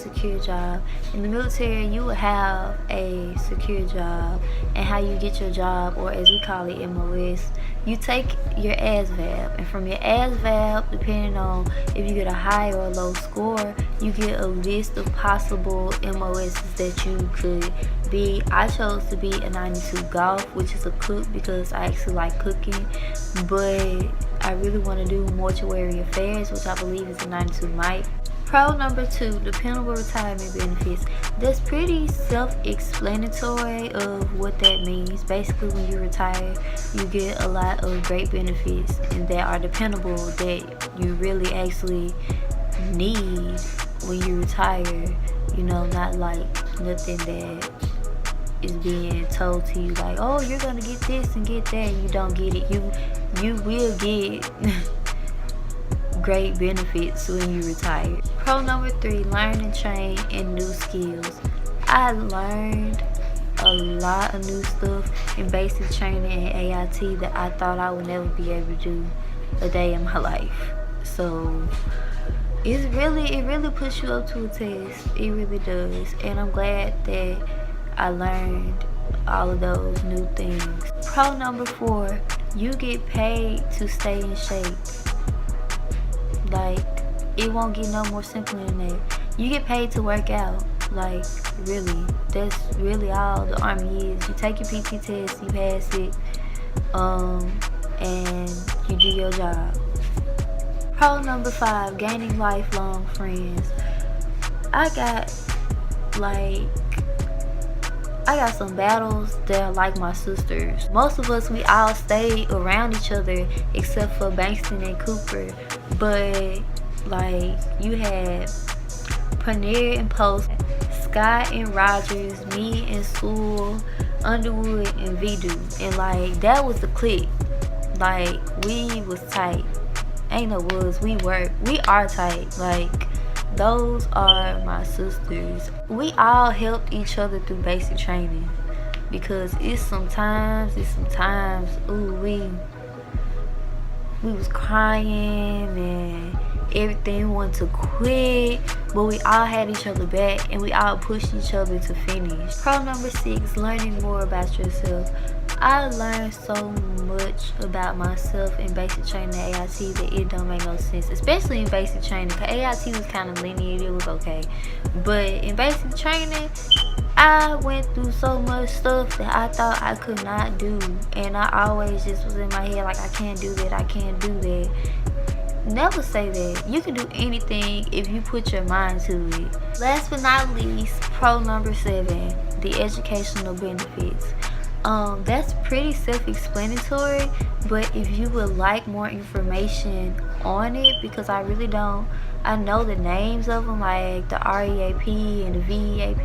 secure job. In the military, you will have a secure job, and how you get your job, or as we call it, MOS, you take your ASVAB, and from your ASVAB, depending on if you get a high or a low score, you get a list of possible MOSs that you could be. I chose to be a 92 golf, which is a cook because I actually like cooking, but I really want to do mortuary affairs, which I believe is a 92 mic. Pro number 2, dependable retirement benefits. That's pretty self-explanatory of what that means. Basically, when you retire, you get a lot of great benefits and that are dependable, that you really actually need when you retire. You know, not like nothing that is being told to you like, oh, you're gonna get this and get that, and you don't get it. You will get great benefits when you retire. Pro number 3, learn and train in new skills. I learned a lot of new stuff in basic training and AIT that I thought I would never be able to do a day in my life. So it really puts you up to a test. It really does. And I'm glad that I learned all of those new things. Pro number 4, you get paid to stay in shape. Like, it won't get no more simple than that. You get paid to work out. Like, really, that's really all the Army is. You take your PT test, you pass it, and you do your job. Pro number 5, gaining lifelong friends. I got some battles that are like my sisters. Most of us, we all stay around each other except for Bankston and Cooper. But like, you had Panier and Post, Scott and Rogers, me and Sewell, Underwood and Vidu. And like, that was the clique. Like, we was tight. Ain't no was, we are tight. Like, those are my sisters. We all helped each other through basic training, because it's sometimes, ooh, we was crying and everything wanted to quit, but we all had each other back and we all pushed each other to finish. Pro number 6, learning more about yourself. I learned so much about myself in basic training at AIT that it don't make no sense, especially in basic training, because AIT was kind of lenient, it was okay, but in basic training, I went through so much stuff that I thought I could not do, and I always just was in my head like, I can't do that, I can't do that. Never say that. You can do anything if you put your mind to it. Last but not least, pro number 7, the educational benefits. That's pretty self-explanatory, but if you would like more information on it, because I really don't, I know the names of them, like the REAP and the VEAP,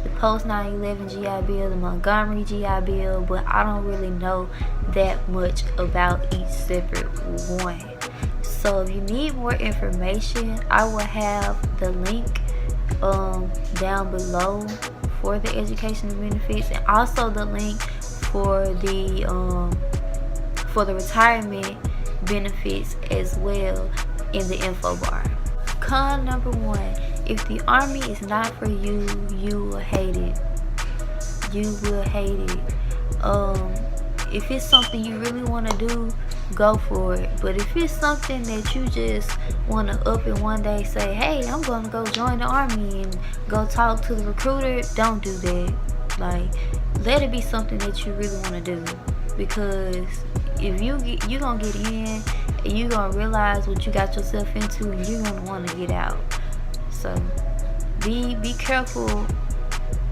the post 9/11 GI Bill, the Montgomery GI Bill, but I don't really know that much about each separate one. So if you need more information, I will have the link down below for the educational benefits, and also the link for the retirement benefits as well in the info bar. Con number 1, if the Army is not for you, you will hate it. You will hate it. If it's something you really want to do, go for it. But if it's something that you just want to up and one day say, hey, I'm going to go join the Army and go talk to the recruiter, don't do that. Like, let it be something that you really want to do, because if you're going to get in and you're going to realize what you got yourself into, and you're going to want to get out. So be careful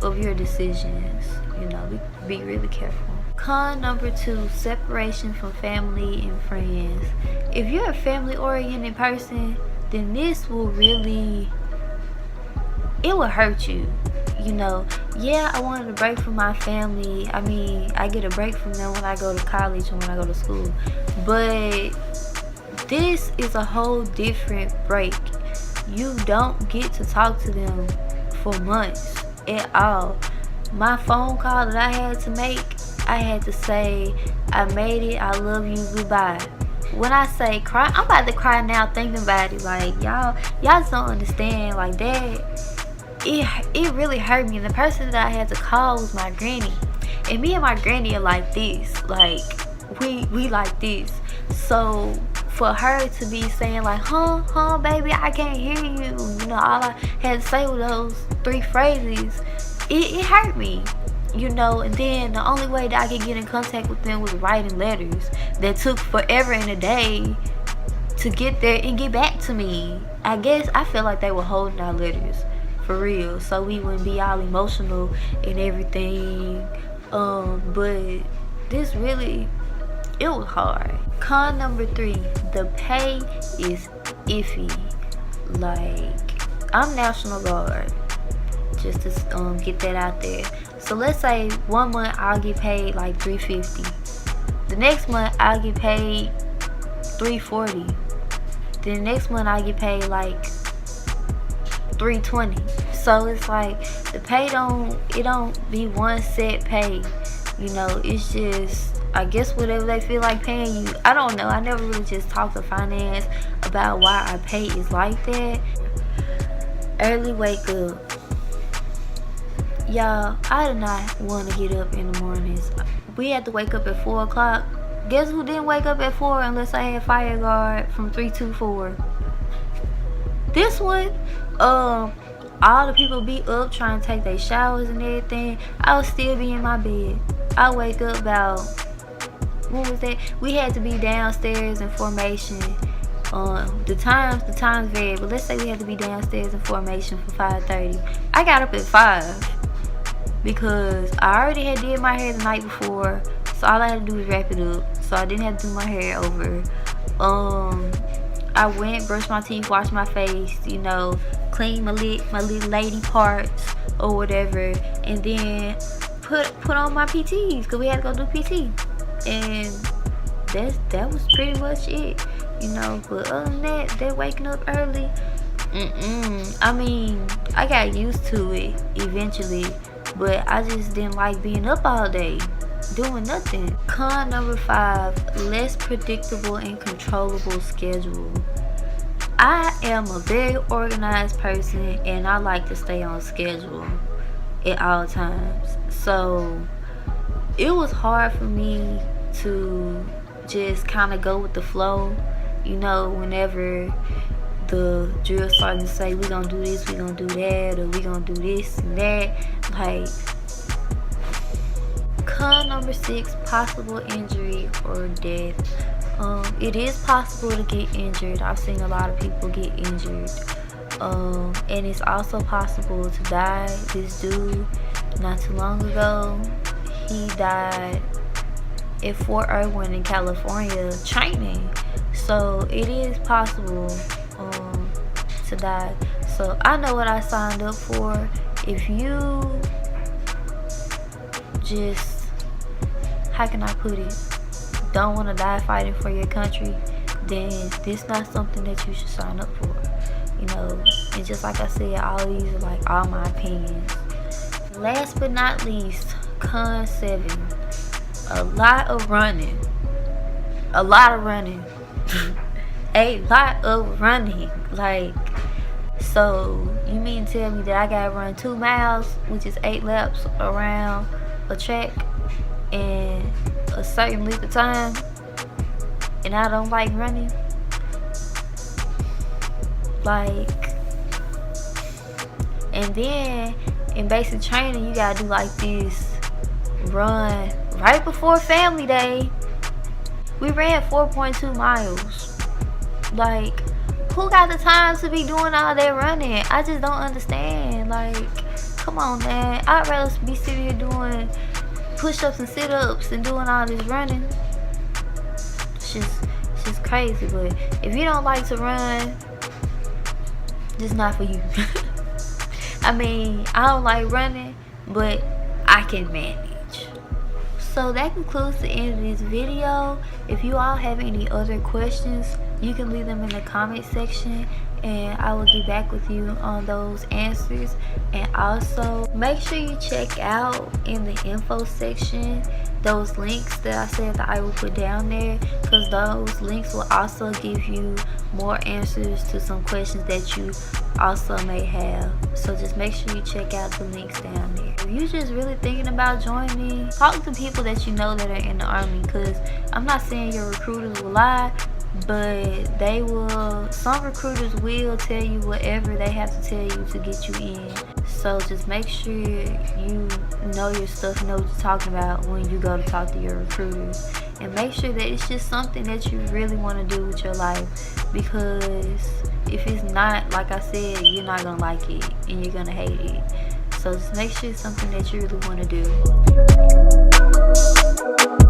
of your decisions, you know, be really careful. Con number 2, separation from family and friends. If you're a family-oriented person, then this will really, it will hurt you. You know, yeah, I wanted a break from my family. I mean, I get a break from them when I go to college and when I go to school. But this is a whole different break. You don't get to talk to them for months at all. My phone call that I had to make, I had to say, I made it, I love you, goodbye. When I say cry, I'm about to cry now thinking about it. Like, y'all just don't understand. Like, it really hurt me. And the person that I had to call was my granny. And me and my granny are like this. Like, we like this. So for her to be saying like, huh, baby, I can't hear you. You know, all I had to say was those 3 phrases. It hurt me. You know, and then the only way that I could get in contact with them was writing letters that took forever and a day to get there and get back to me. I guess I feel like they were holding our letters for real, so we wouldn't be all emotional and everything. But this really, it was hard. Con number 3, the pay is iffy. Like, I'm National Guard, just to get that out there. So let's say 1 month I'll get paid like $350. The next month I'll get paid $340. Then the next month I'll get paid like $320. So it's like the pay don't be one set pay. You know, it's just, I guess, whatever they feel like paying you. I don't know. I never really just talked to finance about why our pay is like that. Early wake up. Y'all, I do not want to get up in the mornings. We had to wake up at 4 o'clock. Guess who didn't wake up at 4 unless I had fire guard from 3 to 4? This one, all the people be up trying to take their showers and everything. I would still be in my bed. I wake up about, what was that? We had to be downstairs in formation. The times vary, but let's say we had to be downstairs in formation for 5:30. I got up at 5 because I already had did my hair the night before, so all I had to do was wrap it up, so I didn't have to do my hair over. I went, brushed my teeth, washed my face, you know, clean my little lady parts or whatever, and then put on my PTs because we had to go do PT, and that was pretty much it, you know. But other than that, they're waking up early. I mean, I got used to it eventually, but I just didn't like being up all day doing nothing. Con number 5, less predictable and controllable schedule. I am a very organized person and I like to stay on schedule at all times. So it was hard for me to just kind of go with the flow, you know, whenever the drill starting to say we gonna do this, we gonna do that, or we gonna do this and that. Like, con number 6, possible injury or death. It is possible to get injured. I've seen a lot of people get injured, and it's also possible to die. This dude not too long ago, he died at Fort Irwin in California training. So it is possible to die. So I know what I signed up for. If you just, how can I put it, don't want to die fighting for your country, then this not something that you should sign up for, you know. And just like I said, all these are like all my opinions. Last but not least, con 7, a lot of running. A lot of running. Like, so you mean to tell me that I gotta run 2 miles, which is 8 laps around a track in a certain length of time, and I don't like running? Like, and then in basic training you gotta do like this run right before family day. We ran 4.2 miles. Like, who got the time to be doing all that running? I just don't understand. Like, come on, man. I'd rather be sitting here doing push-ups and sit-ups and doing all this running. It's just crazy. But if you don't like to run, it's not for you. I mean, I don't like running, but I can manage. So that concludes the end of this video. If you all have any other questions, you can leave them in the comment section and I will get back with you on those answers. And also make sure you check out in the info section those links that I said that I will put down there, because those links will also give you more answers to some questions that you also may have. So just make sure you check out the links down there. If you're just really thinking about joining, talk to people that you know that are in the Army, because I'm not saying your recruiters will lie, but they will, some recruiters will tell you whatever they have to tell you to get you in. So just make sure you know your stuff, know what you're talking about when you go to talk to your recruiters, and make sure that it's just something that you really want to do with your life, because if it's not, like I said, you're not gonna like it and you're gonna hate it. So just make sure it's something that you really want to do.